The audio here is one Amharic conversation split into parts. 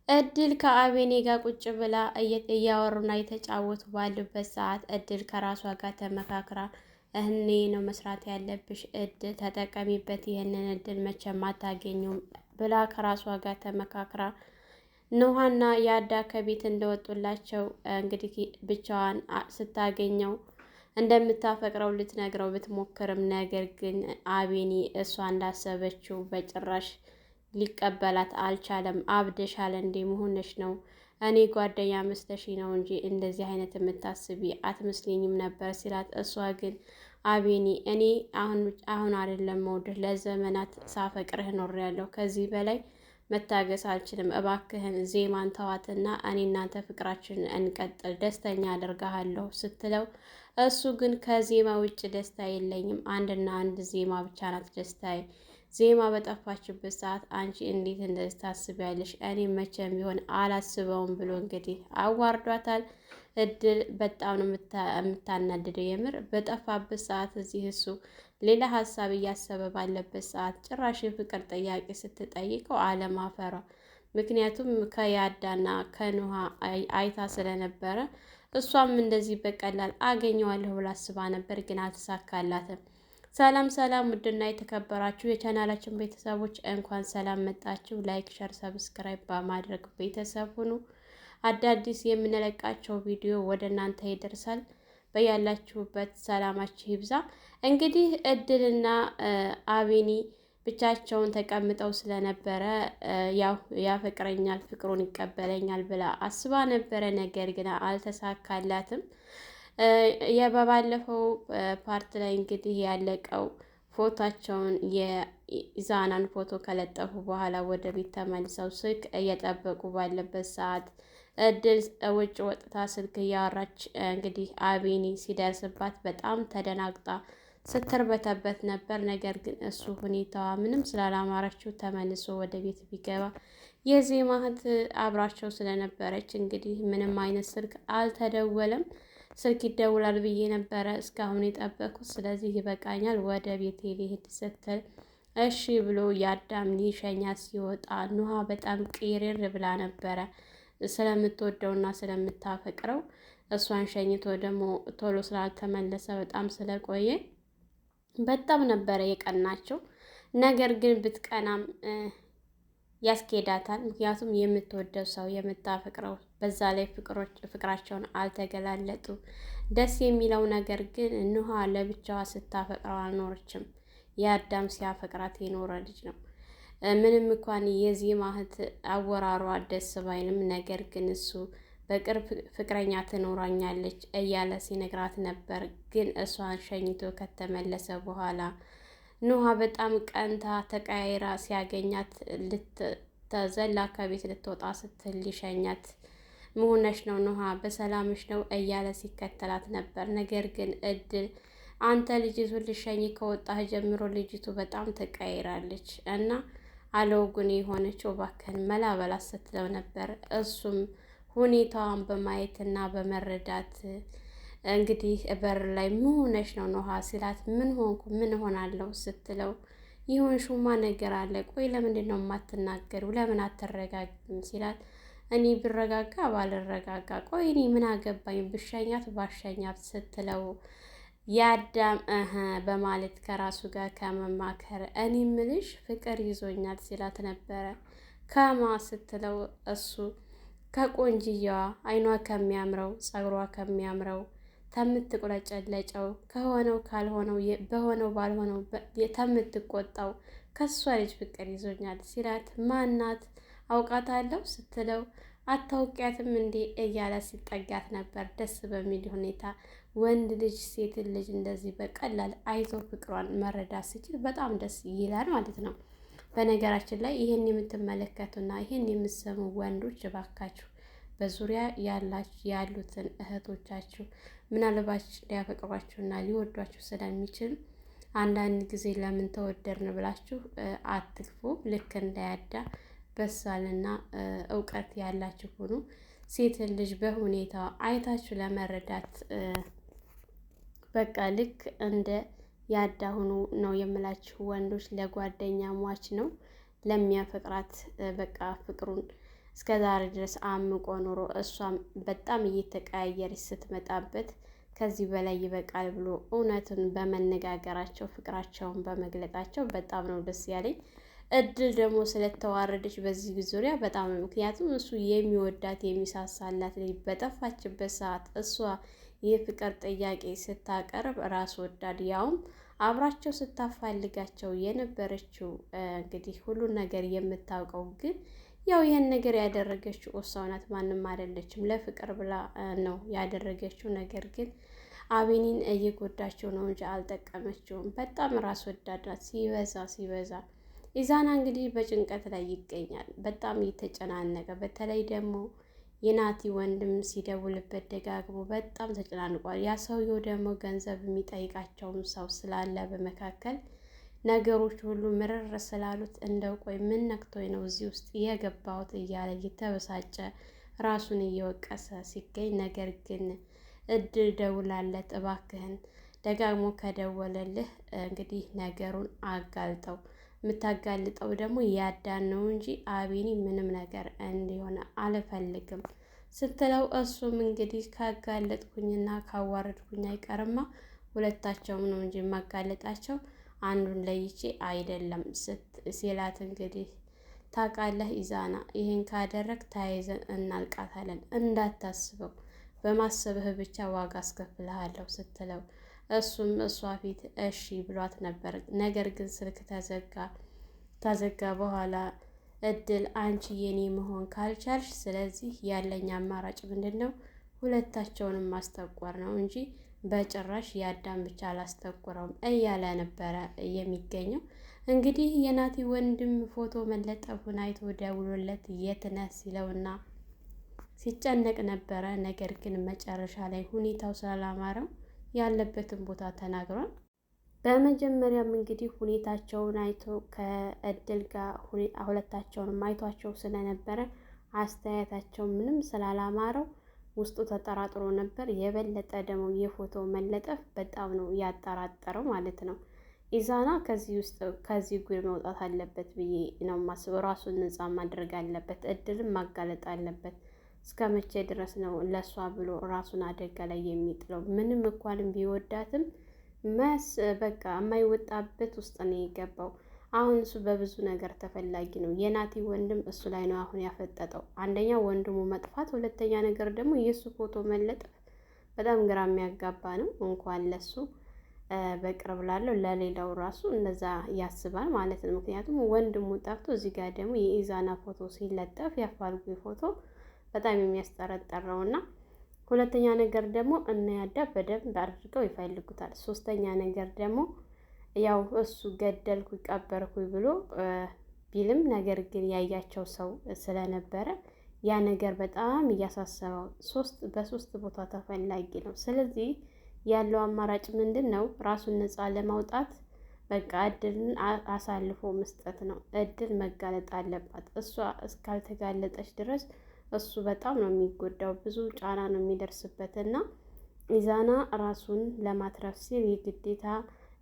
እድል ከአቤኔ ጋር ቁጭ ብላ እያወሩና እየተጫወቱ ባሉበት ሰዓት እድል ከራሷ ጋር ተመካክራ እህኔ ነው መስራት ያለብሽ፣ እድል ተጠቀሚበት፣ ይህንን እድል መቼም አታገኙም ብላ ከራሷ ጋር ተመካክራ ኑሃና የአዳ ከቤት እንደወጡላቸው እንግዲህ ብቻዋን ስታገኘው እንደምታፈቅረው ልትነግረው ብትሞክርም ነገር ግን አቤኔ እሷ እንዳሰበችው በጭራሽ ሊቀበላት አልቻለም። አብደሻል እንዴ መሆንሽ ነው? እኔ ጓደኛ መስለሽ ነው እንጂ እንደዚህ አይነት የምታስቢ አትመስለኝም ነበር ሲላት፣ እሷ ግን አቤኔ እኔ አሁን አይደለም መውደድ ለዘመናት ሳፈቅርህ ኖሬያለሁ። ከዚህ በላይ መታገስ አልችልም። እባክህን ዜማን ተዋትና እኔ እናንተ ፍቅራችን እንቀጥል፣ ደስተኛ አደርግሃለሁ ስትለው፣ እሱ ግን ከዜማ ውጭ ደስታ የለኝም፣ አንድና አንድ ዜማ ብቻ ናት ደስታዬ። ዜማ በጠፋችበት ሰዓት አንቺ እንዴት እንደዚህ ታስቢያለሽ? እኔ መቼም ቢሆን አላስበውም ብሎ እንግዲህ አዋርዷታል። እድል በጣም ነው የምታናድደው። የምር በጠፋበት ሰዓት እዚህ እሱ ሌላ ሀሳብ እያሰበ ባለበት ሰዓት ጭራሽ የፍቅር ጥያቄ ስትጠይቀው አለማፈሯ። ምክንያቱም ከያዳና ከኑሃ አይታ ስለነበረ እሷም እንደዚህ በቀላል አገኘዋለሁ ብላ አስባ ነበር፣ ግን አልተሳካላትም። ሰላም ሰላም፣ ውድና የተከበራችሁ የቻናላችን ቤተሰቦች እንኳን ሰላም መጣችሁ። ላይክ፣ ሸር፣ ሰብስክራይብ በማድረግ ቤተሰብ ሁኑ። አዳዲስ የምንለቃቸው ቪዲዮ ወደ እናንተ ይደርሳል። በያላችሁበት ሰላማችሁ ይብዛ። እንግዲህ እድልና አቤኔ ብቻቸውን ተቀምጠው ስለነበረ ያው ያፈቅረኛል፣ ፍቅሩን ይቀበለኛል ብላ አስባ ነበረ። ነገር ግን አልተሳካላትም። በባለፈው ፓርት ላይ እንግዲህ ያለቀው ፎቶቸውን የኢዛናን ፎቶ ከለጠፉ በኋላ ወደ ቤት ተመልሰው ስልክ እየጠበቁ ባለበት ሰዓት እድል ውጭ ወጥታ ስልክ እያወራች እንግዲህ አቤኔ ሲደርስባት በጣም ተደናግጣ ስትርበተበት ነበር። ነገር ግን እሱ ሁኔታዋ ምንም ስላላማረችው ተመልሶ ወደ ቤት ቢገባ የዜማ እህት አብራቸው ስለነበረች እንግዲህ ምንም አይነት ስልክ አልተደወለም። ስልክ ይደውላል ብዬ ነበረ እስካሁን የጠበኩት፣ ስለዚህ ይበቃኛል ወደ ቤቴ ሊሄድ ስትል እሺ ብሎ የአዳም ሊሸኛት ሲወጣ ኑሃ በጣም ቅይርር ብላ ነበረ ስለምትወደውና ስለምታፈቅረው። እሷን ሸኝቶ ደግሞ ቶሎ ስላልተመለሰ በጣም ስለቆየ በጣም ነበረ የቀናቸው። ነገር ግን ብትቀናም ያስኬዳታል። ምክንያቱም የምትወደው ሰው የምታፈቅረው፣ በዛ ላይ ፍቅራቸውን አልተገላለጡ። ደስ የሚለው ነገር ግን ኑሃ ለብቻዋ ስታፈቅረው አልኖረችም። የአዳም ሲያፈቅራት የኖረ ልጅ ነው። ምንም እንኳን የዜማ እህት አወራሯ ደስ ባይልም፣ ነገር ግን እሱ በቅርብ ፍቅረኛ ትኖራኛለች እያለ ሲነግራት ነበር። ግን እሷን ሸኝቶ ከተመለሰ በኋላ ኑሃ በጣም ቀንታ ተቀያይራ ሲያገኛት ልትዘላ ከቤት ልትወጣ ስትል ሊሸኛት መሆነሽ ነው ኑሃ በሰላምሽ ነው እያለ ሲከተላት ነበር። ነገር ግን እድል አንተ ልጅቱን ልሸኝ ከወጣህ ጀምሮ ልጅቱ በጣም ተቀያይራለች እና አለወጉን የሆነችው እባክህን መላበላት ስትለው ነበር። እሱም ሁኔታዋን በማየትና በመረዳት እንግዲህ በር ላይ ምን ሆነሽ ነው ኑሃ ሲላት፣ ምን ሆንኩ ምን ሆናለሁ ስትለው፣ የሆንሽውማ ነገር አለ። ቆይ ለምንድን ነው የማትናገሪው? ለምን አትረጋግም ሲላት፣ እኔ ብረጋጋ ባልረጋጋ ቆይ እኔ ምን አገባኝ ብሸኛት ባሸኛት ስትለው፣ የአዳም በማለት ከራሱ ጋር ከመማከር እኔ ምልሽ ፍቅር ይዞኛል ሲላት ነበረ። ከማ ስትለው፣ እሱ ከቆንጅየዋ አይኗ ከሚያምረው ጸጉሯ ከሚያምረው ከምትቁለጨለጨው ከሆነው ካልሆነው በሆነው ባልሆነው ከምትቆጣው ከሷ ልጅ ፍቅር ይዞኛል ሲላት፣ ማናት አውቃታለሁ ስትለው፣ አታውቂያትም እንዴ እያለ ሲጠጋት ነበር። ደስ በሚል ሁኔታ ወንድ ልጅ ሴትን ልጅ እንደዚህ በቀላል አይቶ ፍቅሯን መረዳት ሲችል በጣም ደስ ይላል ማለት ነው። በነገራችን ላይ ይህን የምትመለከቱና ይህን የምትሰሙ ወንዶች እባካችሁ በዙሪያ ያሉትን እህቶቻችሁ ምናልባት ሊያፈቅሯችሁና ሊወዷችሁ ስለሚችል አንዳንድ ጊዜ ለምን ተወደድን ብላችሁ አትልፉ። ልክ እንዳያዳ በሳልና እውቀት ያላችሁ ሁኑ። ሴትን ልጅ በሁኔታ አይታችሁ ለመረዳት በቃ ልክ እንደ ያዳሁኑ ነው የምላችሁ። ወንዶች ለጓደኛ ሟች ነው ለሚያፈቅራት በቃ ፍቅሩን እስከ ዛሬ ድረስ አምቆ ኑሮ እሷም በጣም እየተቀያየረች ስትመጣበት ከዚህ በላይ ይበቃል ብሎ እውነቱን በመነጋገራቸው ፍቅራቸውን በመግለጣቸው በጣም ነው ደስ ያለኝ። እድል ደግሞ ስለተዋረደች በዚህ ዙሪያ በጣም ምክንያቱም እሱ የሚወዳት የሚሳሳላት ልጅ በጠፋችበት ሰዓት እሷ የፍቅር ጥያቄ ስታቀርብ ራስ ወዳድ ያውም አብራቸው ስታፋልጋቸው የነበረችው እንግዲህ ሁሉን ነገር የምታውቀው ግን ያው ይህን ነገር ያደረገችው እሷ ናት፣ ማንም አይደለችም። ለፍቅር ብላ ነው ያደረገችው። ነገር ግን አቤኒን እየጎዳቸው ነው እንጂ አልጠቀመችውም። በጣም ራስ ወዳድ ናት ሲበዛ። ኢዛና እንግዲህ በጭንቀት ላይ ይገኛል። በጣም እየተጨናነቀ በተለይ ደግሞ የናቲ ወንድም ሲደውልበት ደጋግሞ በጣም ተጨናንቋል። ያ ሰውየው ደግሞ ገንዘብ የሚጠይቃቸውም ሰው ስላለ በመካከል ነገሮች ሁሉ ምርር ስላሉት እንደው ቆይ ምን ነክቶኝ ነው እዚህ ውስጥ የገባሁት እያለ እየተበሳጨ ራሱን እየወቀሰ ሲገኝ፣ ነገር ግን እድል ደውላለት እባክህን ደጋግሞ ከደወለልህ እንግዲህ ነገሩን አጋልጠው፣ የምታጋልጠው ደግሞ ያዳን ነው እንጂ አቤኒ ምንም ነገር እንዲሆነ አልፈልግም ስትለው፣ እሱም እንግዲህ ካጋለጥኩኝና ካዋረድኩኝ አይቀርማ ሁለታቸውም ነው እንጂ የማጋለጣቸው አንዱን ለይቼ አይደለም ሲላት፣ እንግዲህ ታውቃለህ ኢዛና ይህን ካደረግ ተያይዘን እናልቃታለን፣ እንዳታስበው በማሰብህ ብቻ ዋጋ አስከፍልሃለሁ ስትለው፣ እሱም እሷ ፊት እሺ ብሏት ነበር። ነገር ግን ስልክ ተዘጋ በኋላ እድል አንቺ የኔ መሆን ካልቻልሽ፣ ስለዚህ ያለኝ አማራጭ ምንድን ነው? ሁለታቸውንም ማስተቆር ነው እንጂ በጭራሽ የአዳም ብቻ አላስተቆረውም እያለ ነበረ የሚገኘው። እንግዲህ የናቲ ወንድም ፎቶ መለጠፉን አይቶ ደውሎለት የት ነህ ሲለውና ሲጨነቅ ነበረ። ነገር ግን መጨረሻ ላይ ሁኔታው ስላላማረው ያለበትን ቦታ ተናግሯል። በመጀመሪያም እንግዲህ ሁኔታቸውን አይቶ ከእድል ጋር ሁለታቸውንም አይቷቸው ስለነበረ አስተያየታቸው ምንም ስላላማረው ውስጡ ተጠራጥሮ ነበር። የበለጠ ደግሞ የፎቶ መለጠፍ በጣም ነው ያጠራጠረው ማለት ነው። ኢዛና ከዚህ ጉድ መውጣት አለበት ብዬ ነው የማስበው። ራሱን ነፃ ማድረግ አለበት፣ እድልም ማጋለጥ አለበት። እስከ መቼ ድረስ ነው ለእሷ ብሎ ራሱን አደጋ ላይ የሚጥለው? ምንም እንኳንም ቢወዳትም በቃ የማይወጣበት ውስጥ ነው የገባው። አሁን እሱ በብዙ ነገር ተፈላጊ ነው። የናቲ ወንድም እሱ ላይ ነው አሁን ያፈጠጠው። አንደኛ ወንድሙ መጥፋት፣ ሁለተኛ ነገር ደግሞ የእሱ ፎቶ መለጠፍ በጣም ግራ የሚያጋባ ነው። እንኳን ለሱ በቅርብ ላለው ለሌላው ራሱ እንደዛ ያስባል ማለት ነው። ምክንያቱም ወንድሙ ጠፍቶ እዚህ ጋር ደግሞ የኢዛና ፎቶ ሲለጠፍ ያፋልጉ ፎቶ በጣም የሚያስጠረጥር ነው። እና ሁለተኛ ነገር ደግሞ እናያዳ በደንብ አድርገው ይፈልጉታል። ሶስተኛ ነገር ደግሞ ያው እሱ ገደልኩ ቀበርኩ ብሎ ቢልም ነገር ግን ያያቸው ሰው ስለነበረ ያ ነገር በጣም እያሳሰበው በሶስት ቦታ ተፈላጊ ነው። ስለዚህ ያለው አማራጭ ምንድን ነው? ራሱን ነፃ ለማውጣት በቃ እድልን አሳልፎ መስጠት ነው። እድል መጋለጥ አለባት። እሷ እስካልተጋለጠች ድረስ እሱ በጣም ነው የሚጎዳው፣ ብዙ ጫና ነው የሚደርስበት እና ኢዛና ራሱን ለማትረፍ ሲል የግዴታ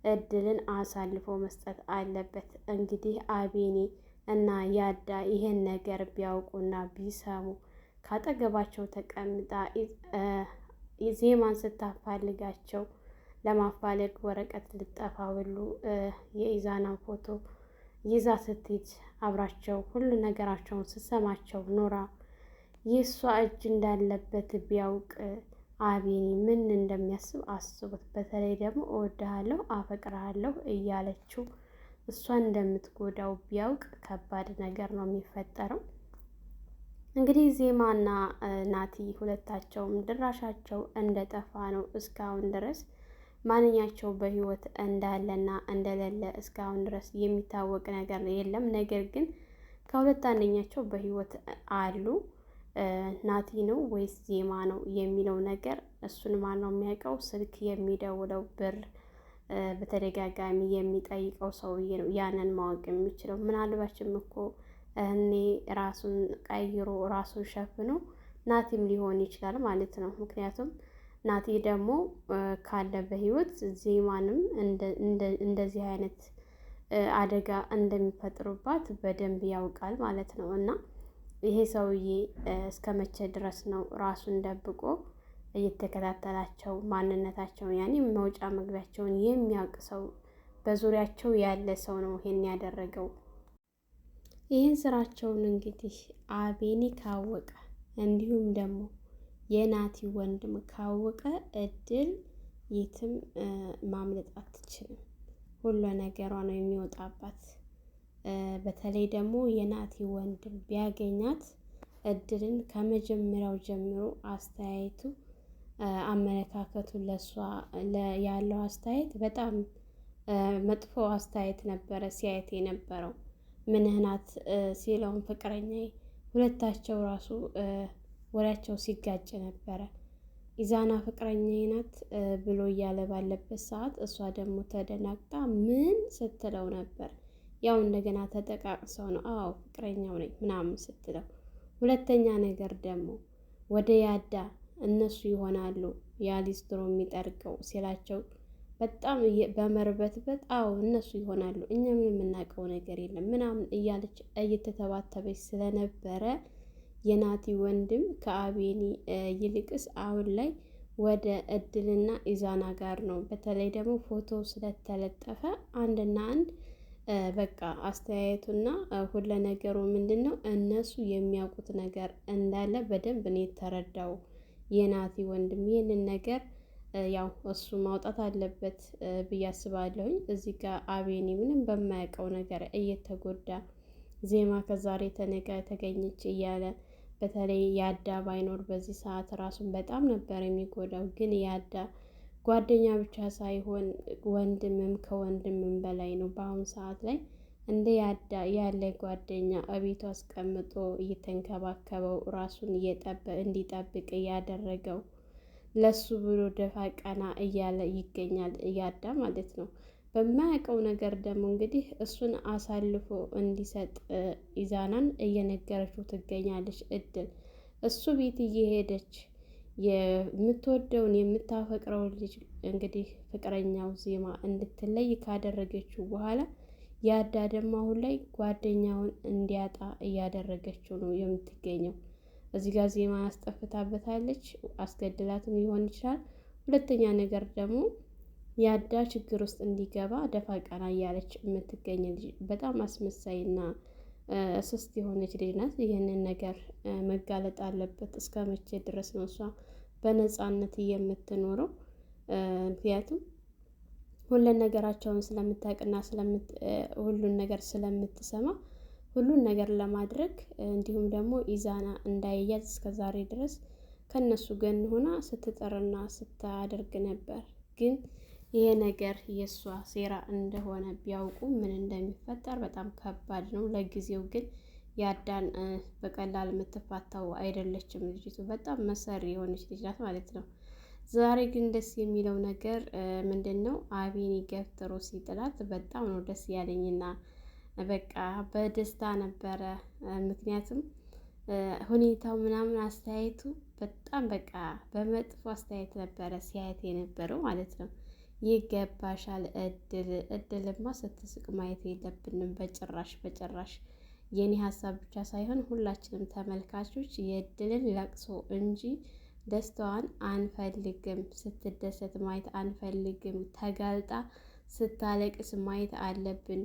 እድልን አሳልፎ መስጠት አለበት። እንግዲህ አቤኔ እና ያዳ ይሄን ነገር ቢያውቁና ቢሰሙ ካጠገባቸው ተቀምጣ ዜማን ስታፋልጋቸው ለማፋለግ ወረቀት ልጠፋ ሁሉ የኢዛናን ፎቶ ይዛ ስትሄድ አብራቸው ሁሉ ነገራቸውን ስትሰማቸው ኖራ የእሷ እጅ እንዳለበት ቢያውቅ አቤኔ ምን እንደሚያስብ አስቡት። በተለይ ደግሞ እወድሃለሁ፣ አፈቅርሃለሁ እያለችው እሷን እንደምትጎዳው ቢያውቅ ከባድ ነገር ነው የሚፈጠረው። እንግዲህ ዜማና ናቲ ሁለታቸውም ድራሻቸው እንደጠፋ ነው እስካሁን ድረስ። ማንኛቸው በህይወት እንዳለና እንደሌለ እስካሁን ድረስ የሚታወቅ ነገር የለም። ነገር ግን ከሁለት አንደኛቸው በህይወት አሉ። ናቲ ነው ወይስ ዜማ ነው የሚለው ነገር እሱን ማን ነው የሚያውቀው? ስልክ የሚደውለው ብር በተደጋጋሚ የሚጠይቀው ሰውዬ ነው ያንን ማወቅ የሚችለው። ምናልባችም እኮ እኔ ራሱን ቀይሮ ራሱን ሸፍኖ ናቲም ሊሆን ይችላል ማለት ነው። ምክንያቱም ናቲ ደግሞ ካለ በህይወት ዜማንም እንደዚህ አይነት አደጋ እንደሚፈጥሩባት በደንብ ያውቃል ማለት ነው። እና ይሄ ሰውዬ እስከ መቼ ድረስ ነው ራሱን ደብቆ እየተከታተላቸው ማንነታቸውን ያኔ መውጫ መግቢያቸውን የሚያውቅ ሰው በዙሪያቸው ያለ ሰው ነው ይሄን ያደረገው። ይህን ስራቸውን እንግዲህ አቤኒ ካወቀ እንዲሁም ደግሞ የናቲ ወንድም ካወቀ እድል የትም ማምለጥ አትችልም። ሁሉ ነገሯ ነው የሚወጣባት። በተለይ ደግሞ የናቲ ወንድም ቢያገኛት እድልን ከመጀመሪያው ጀምሮ አስተያየቱ አመለካከቱ ለሷ ያለው አስተያየት በጣም መጥፎ አስተያየት ነበረ ሲያየት የነበረው። ምንህ ናት ሲለውን ፍቅረኛዬ ሁለታቸው ራሱ ወሬያቸው ሲጋጭ ነበረ። ኢዛና ፍቅረኛዬ ናት ብሎ እያለ ባለበት ሰዓት እሷ ደግሞ ተደናግጣ ምን ስትለው ነበር። ያው እንደገና ተጠቃቅሰው ነው አዎ ፍቅረኛው ነኝ ምናምን ስትለው፣ ሁለተኛ ነገር ደግሞ ወደ ያዳ እነሱ ይሆናሉ ያ ሊስትሮ የሚጠርገው ሲላቸው በጣም በመርበትበት አዎ እነሱ ይሆናሉ እኛ ምን የምናውቀው ነገር የለም ምናምን እያለች እየተተባተበች ስለነበረ የናቲ ወንድም ከአቤኒ ይልቅስ አሁን ላይ ወደ እድልና ኢዛና ጋር ነው። በተለይ ደግሞ ፎቶ ስለተለጠፈ አንድና አንድ በቃ አስተያየቱና ሁለ ነገሩ ምንድን ነው እነሱ የሚያውቁት ነገር እንዳለ በደንብ እኔ የተረዳው የናቲ ወንድም ይህንን ነገር ያው እሱ ማውጣት አለበት ብዬ አስባለሁኝ። እዚህ ጋር አቤኒ ምንም በማያውቀው ነገር እየተጎዳ ዜማ ከዛሬ ተነገ ተገኘች እያለ በተለይ ያዳ ባይኖር በዚህ ሰዓት ራሱን በጣም ነበር የሚጎዳው። ግን ያዳ ጓደኛ ብቻ ሳይሆን ወንድምም ከወንድምም በላይ ነው። በአሁኑ ሰዓት ላይ እንደ ያዳ ያለ ጓደኛ እቤቱ አስቀምጦ እየተንከባከበው ራሱን እንዲጠብቅ እያደረገው ለሱ ብሎ ደፋ ቀና እያለ ይገኛል ያዳ ማለት ነው። በማያውቀው ነገር ደግሞ እንግዲህ እሱን አሳልፎ እንዲሰጥ ኢዛናን እየነገረችው ትገኛለች። እድል እሱ ቤት እየሄደች የምትወደውን የምታፈቅረውን ልጅ እንግዲህ ፍቅረኛው ዜማ እንድትለይ ካደረገችው በኋላ ያዳ ደግሞ አሁን ላይ ጓደኛውን እንዲያጣ እያደረገችው ነው የምትገኘው። እዚህ ጋር ዜማ አስጠፍታበታለች፣ አስገድላትም ሊሆን ይችላል። ሁለተኛ ነገር ደግሞ ያዳ ችግር ውስጥ እንዲገባ ደፋ ቀና እያለች የምትገኝ ልጅ በጣም አስመሳይና እስስት የሆነች ልጅ ናት። ይህንን ነገር መጋለጥ አለበት። እስከ መቼ ድረስ ነው እሷ በነፃነት የምትኖረው? ምክንያቱም ሁሉን ነገራቸውን ስለምታውቅና ሁሉን ነገር ስለምትሰማ ሁሉን ነገር ለማድረግ እንዲሁም ደግሞ ኢዛና እንዳይያዝ እስከዛሬ ድረስ ከነሱ ገን ሆና ስትጠርና ስታደርግ ነበር። ግን ይሄ ነገር የእሷ ሴራ እንደሆነ ቢያውቁ ምን እንደሚፈጠር በጣም ከባድ ነው። ለጊዜው ግን ያዳን በቀላል የምትፋታው አይደለችም። ልጅቱ በጣም መሰሪ የሆነች ልጅ ናት ማለት ነው። ዛሬ ግን ደስ የሚለው ነገር ምንድን ነው? አቤኒ ገፍትሮ ሲጥላት በጣም ነው ደስ ያለኝና በቃ በደስታ ነበረ። ምክንያቱም ሁኔታው ምናምን አስተያየቱ በጣም በቃ በመጥፎ አስተያየት ነበረ ሲያየት የነበረው ማለት ነው። ይገባሻል እድልማ ስትስቅ ማየት የለብንም በጭራሽ በጭራሽ። የኔ ሀሳብ ብቻ ሳይሆን ሁላችንም ተመልካቾች የእድልን ለቅሶ እንጂ ደስታዋን አንፈልግም። ስትደሰት ማየት አንፈልግም። ተጋልጣ ስታለቅስ ማየት አለብን።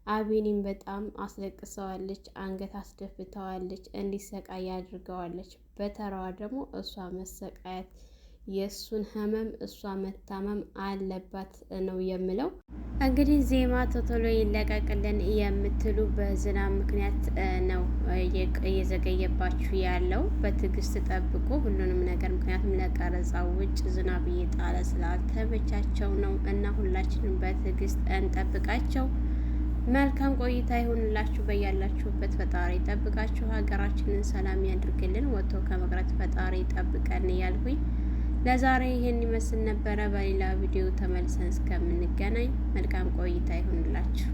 አቤኒም በጣም አስለቅሰዋለች፣ አንገት አስደፍተዋለች፣ እንዲሰቃይ አድርገዋለች። በተራዋ ደግሞ እሷ መሰቃየት የእሱን ህመም እሷ መታመም አለባት ነው የምለው። እንግዲህ ዜማ ቶቶሎ ይለቀቅልን የምትሉ በዝናብ ምክንያት ነው እየዘገየባችሁ ያለው። በትዕግስት ጠብቁ ሁሉንም ነገር፣ ምክንያቱም ለቀረጻው ውጭ ዝናብ እየጣለ ስላልተመቻቸው ነው እና ሁላችንም በትዕግስት እንጠብቃቸው። መልካም ቆይታ ይሁንላችሁ። በያላችሁበት ፈጣሪ ጠብቃችሁ ሀገራችንን ሰላም ያድርግልን። ወጥቶ ከመቅረት ፈጣሪ ጠብቀን እያልኩኝ ለዛሬ ይሄን ይመስል ነበረ። በሌላ ቪዲዮ ተመልሰን እስከምንገናኝ መልካም ቆይታ ይሁንላችሁ።